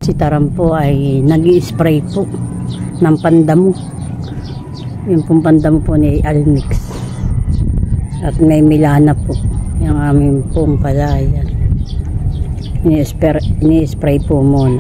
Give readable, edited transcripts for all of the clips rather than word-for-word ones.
Si Taram po ay nag-i-spray po ng pandamo. Yung pong pandamo po ni Almix. At may Milana po. Yung aming pong palaya. Ini-spray po muna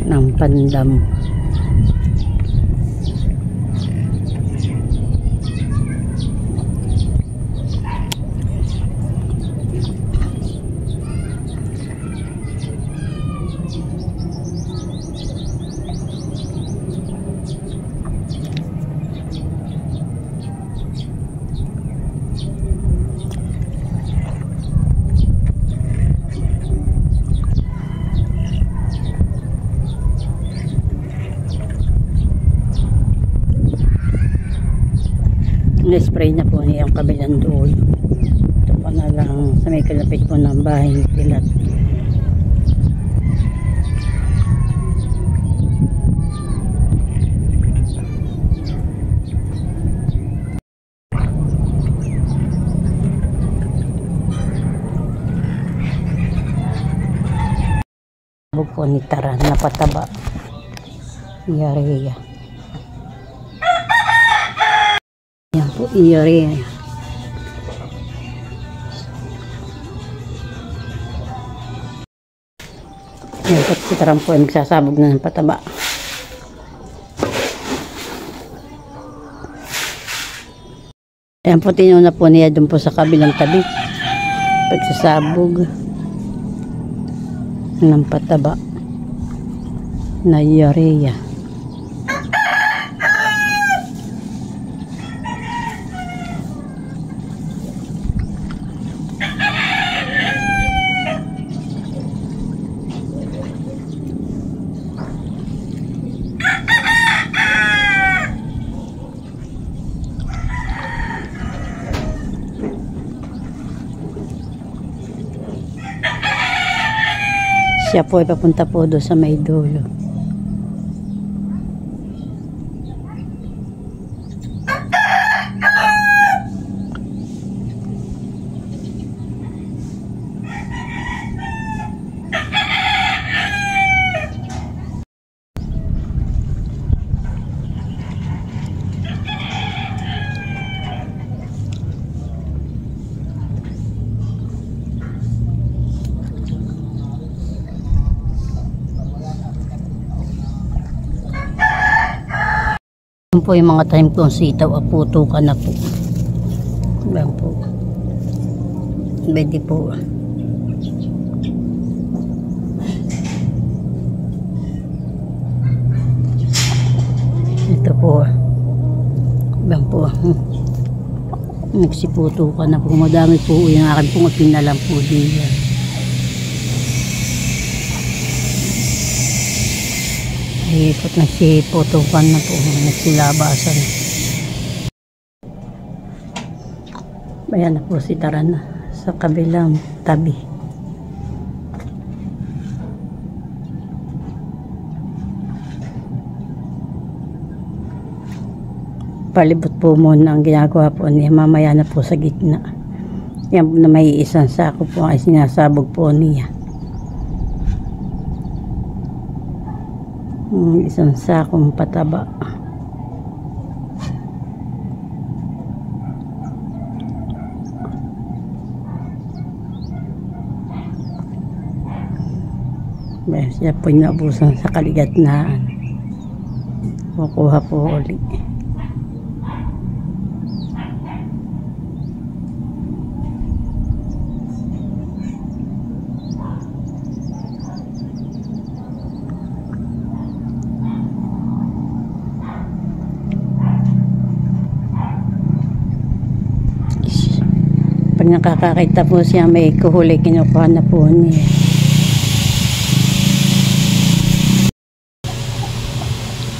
ng pandamo. Na-spray na po niya yung kabilang dulo. Ito pa na lang sa may kalapit po ng bahay ni Pilat. Sabog po ni Taran na pataba. Yari. Yan po, iyari. Yan po, si Taram po ay magsasabog na ng pataba. Yan po, tinuna po niya dun po sa kabilang tabi. Pagsasabog ng pataba na iyari. Siya po ay papunta po doon sa may dulo. Yan po yung mga time kong sitaw, aputo ka na po. Yan po. Pwede po. Ito po. Yan po. Nagsiputo ka na po. Madami po yung akin pong pinalam po diyan. Ikot na si putukan na po, nagsilabasan. Ayan na po si Taran sa kabilang tabi. Palibot po muna ang ginagawa po niya, mamaya na po sa gitna. Yan na may isang sako po ay sinasabog po niya. Isang sakong pataba. Siya po yung naubusan sa kaligatnaan. Kukuha po ulit. Pag nakakakita po siya may kuhuli, kinukuha na po niya.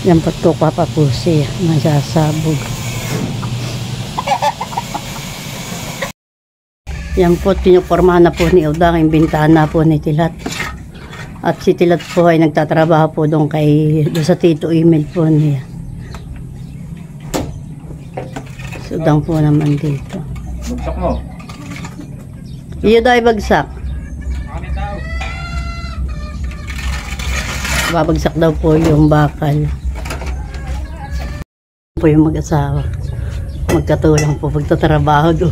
Yan po tuka pa po siya, masasabog. Yan po pinupormahan na po ni Udang yung bintana po ni Tilat. At si Tilat po ay nagtatrabaho po doon sa Tito Emil po niya. Si Udang po naman dito. Bagsak mo. Iyo daw ay bagsak. babagsak daw po yung bakal. Po yung mag-asawa. Magkatulang po pagtatrabaho do.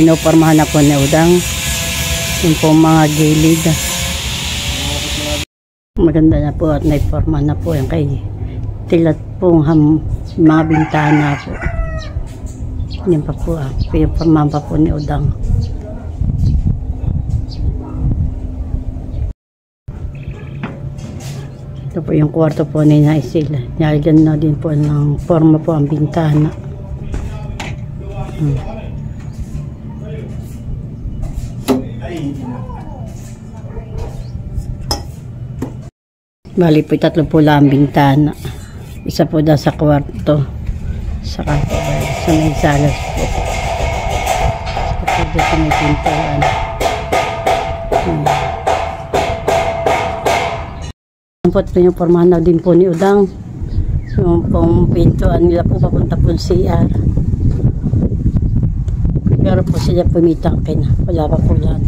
Pinopormahan na po ni Udang yung po mga gilid. Maganda na po at naiporma na po yung kay tilat pong mga bintana po. Yan pa po pinopormahan pa po ni Udang. Ito po yung kwarto po ni Naisil. Nalagyan na din po ng forma po ang bintana. Bali po 3 po lang bintana. Isa po daw sa kwarto. Saka po sa may salas po. Saka po sa may pintuan. Po pinopormahan na din po ni Udang. Yung pong pintuan nila po papunta po CR. Pero po sila pumitangkin. Wala pa po lang.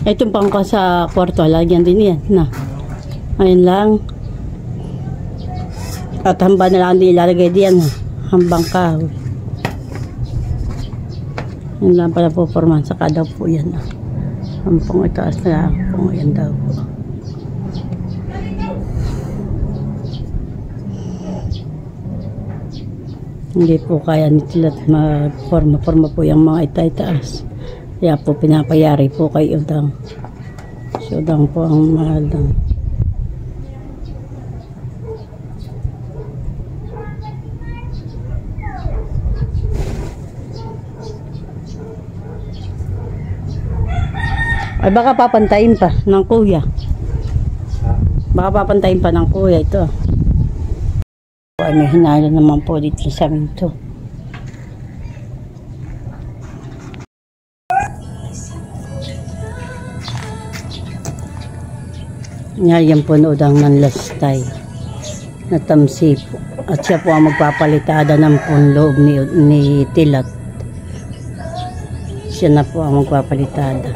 Itong pangka sa kwarto, lagyan din yan. Na. Ayun lang. At hamba na lang din ilalagay diyan. Hambang kahoy. Yun lang pala po forman. Saka daw po yan. Hampong itaas na lang po. Yan daw po. Hindi po kaya nitilat magforma-forma po yung mga itaas. Kaya po pinapayari po kay Udang. Si Udang po ang mahal lang. Ay baka papantayin pa ng kuya. Baka papantayin pa ng kuya ito. Ay may hinalo naman po dito sa minto. Yan po na Udang ng lastay na tamsi po. At siya po ang magpapalitada ng punloob ni Tilat. Siya na po ang magpapalitada.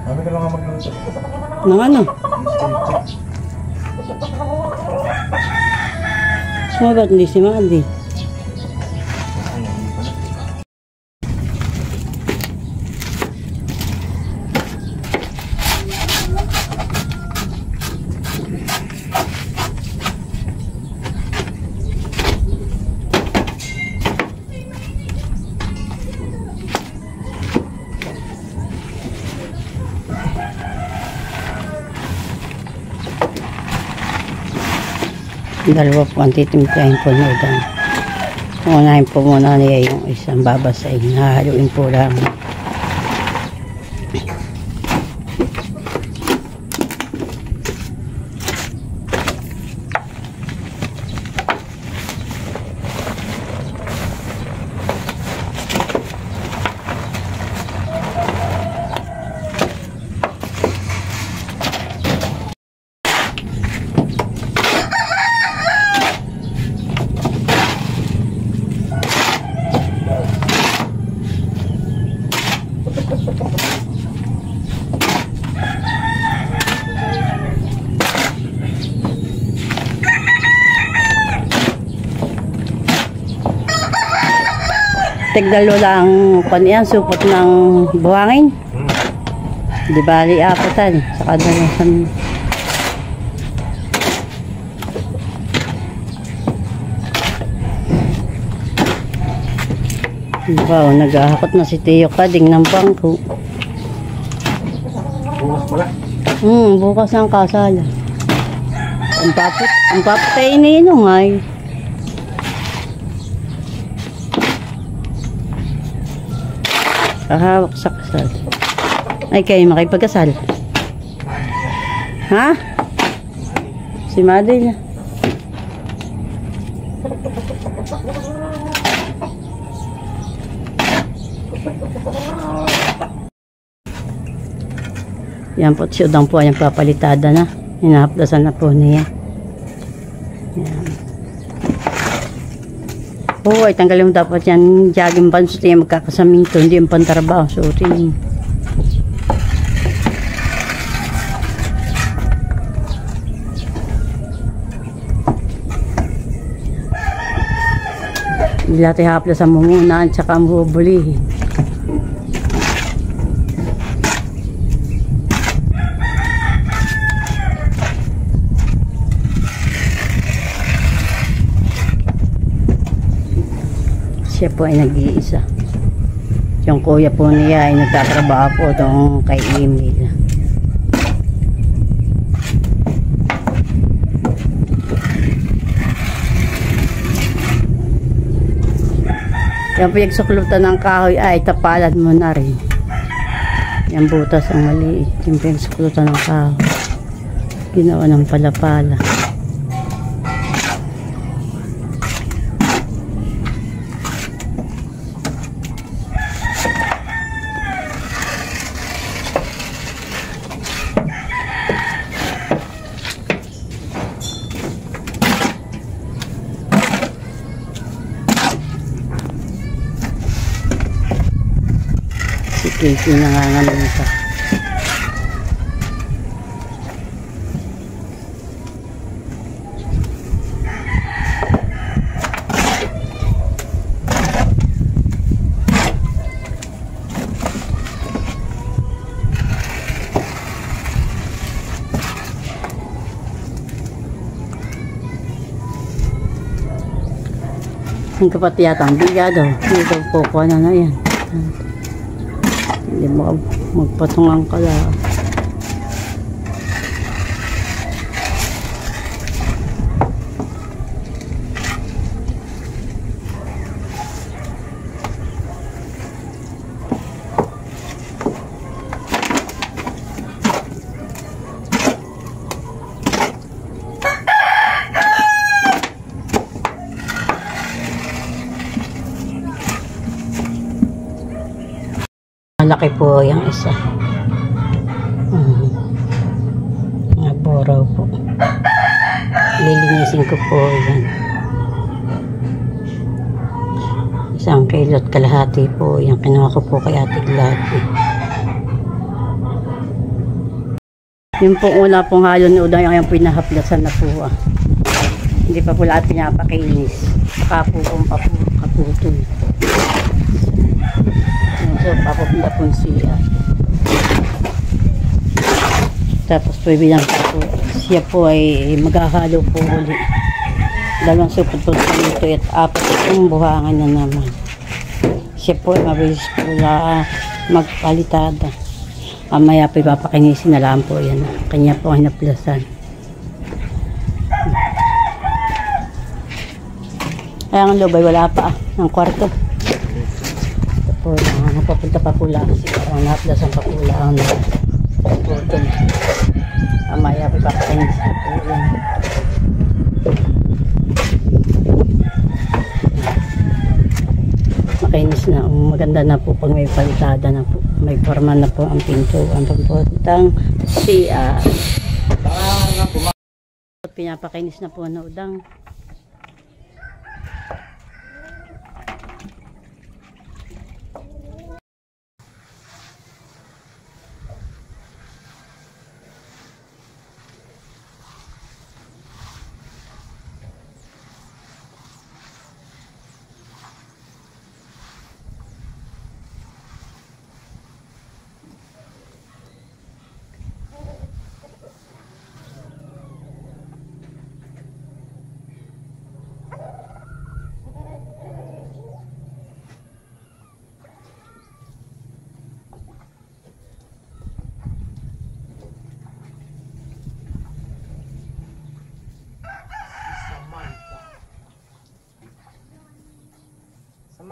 Kami ka lang ang magluto. Nang ano? Ba't hindi si Mali? Dalawa po ang titimplahin po na Udang. Unahin po muna niya yung isang babasahin. Hahaluin po lang. Tigdalo lang kaniyan, supot ng buhangin. Di bali apatan. Saka dalasan. Wow, nag-ahakot na si Teo Kading ng bangko. Bukas pala. Bukas ang kasala. Ang papatay ninong ay. Kahawak sa kasal. Ay, kayo makipagkasal. Ha? Si Mother niya. Yan po, siyudang po yung papalitada na. Hinahaplasan na po niya. Yan. Oo, ay tanggalin mo dapat yan. Jogging pants yung magkakasaminto. Hindi yung pantrabaho. Suotin mo. Hindi natin haplasan mo muna at saka mo bubulihin. Siya po ay nag-iisa. Yung kuya po niya ay nagtatrabaho po doon kay Emil. Yung pinagsuklutan ng kahoy ay tapalan mo na rin. Yung butas ang maliit. Yung pinagsuklutan ng kahoy. Ginawa ng palapala. Kasi nangangalimta. Ang kapati yata ang bigado. Dito po ko na yan. Hindi mo magpatungan ka lang. Malaki po yung isa. Naboraw po. Lilinisin ko po yan. 1 kilo at kalahati po. Yung kinuha ko po kay Ate Gladys. Yung po una pong halo ni Uday, yung pinahaplasan na po. Hindi pa po lahat pinapakinis. Saka po kung kaputol. So, papapunta po siya. Tapos po bilang po, siya po ay maghahalo po ulit. 2 supot po sa nito at 4 yung buhangan na naman. Siya po ay mabilis po na magpalitada. Mamaya po ipapakinisin na lang po yan. Kanya po ang hinaplasan. Kaya ang loob ay wala pa ng kwarto. Po, napapunta pa po lang kasi parang naplasan pa po lang na po doon. Amaya pa papakain sa po lang. Makainis na. Maganda na po pag may palitada na po. May forma na po ang pinto. Ang papuntang siya. Pinapakainis na po na udang.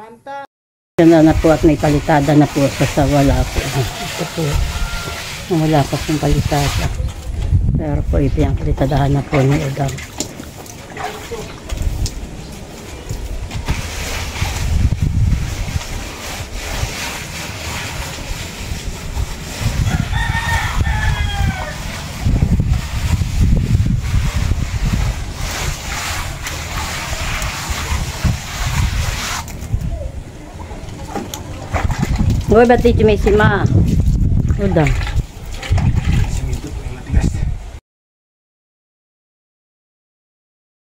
Yan na po at may palitada na po sa wala po. Ito po. Wala pa pong palitada. Pero po ito yung palitadahan na po ni Edam. Uy, ba't dito may sima? Udang.